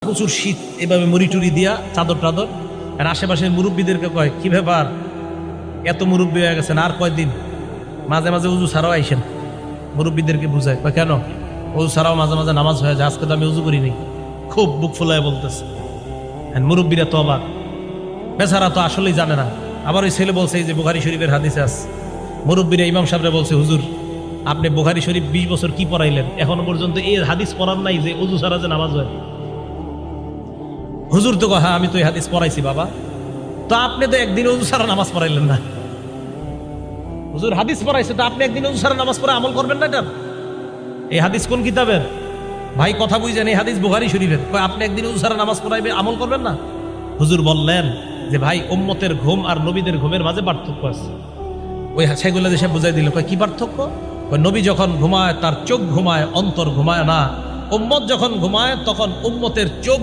প্রচুর শীত, এভাবে মুড়ি টুড়ি দিয়া চাদর টাদর। আর আশেপাশের মুরব্বীদেরকে কয়, কি ব্যাপার, এত মুরব্বী হয়ে গেছেন, আর কয়দিন? মাঝে মাঝে উজু ছাড়াও আইসেন। মুরব্বীদেরকে বুঝায়, কয় কেন? উজু ছাড়াও মাঝে মাঝে নামাজ হয়ে যায়, আজকে তো আমি উজু করিনি। খুব বুক ফুলায় বলতেছে। মুরব্বীরা তো অবাক, বেচারা তো আসলেই জানে না। আবার ওই ছেলে বলছে, এই যে বুখারী শরীফের হাদিসে আছে, মুরব্বীরা ইমাম সাহেবরা বলছে, হুজুর আপনি বুখারী শরীফ 20 বছর কি পড়াইলেন, এখনো পর্যন্ত এই হাদিস পড়ার নাই যে উজু ছাড়া যে নামাজ হয়। হুজুর তো হ্যাঁ, আমি তো এই হাদিস পড়াইছি বাবা। তো আপনি তো একদিন উজু ছাড়া নামাজ পড়াইলেন না। হুজুর হাদিস পড়াইছে, তো আপনি একদিন উজু ছাড়া নামাজ পড়ে আমল করবেন না? এটা এই হাদিস কোন কিতাবের? ভাই কথা বুঝছেন, এই হাদিস বুখারী শরীফের। কয় আপনি একদিন উজু ছাড়া নামাজ পড়াইবে, আমল করবেন না? হুজুর বললেন যে ভাই, উম্মতের ঘুম আর নবীদের ঘুমের মাঝে পার্থক্য আছে। ওই সেগুলো দেশে বুঝাই দিল। কয় কি পার্থক্য? কয় নবী যখন ঘুমায় তার চোখ ঘুমায়, অন্তর ঘুমায় না। উম্মত যখন ঘুমায় তখন উম্মতের চোখ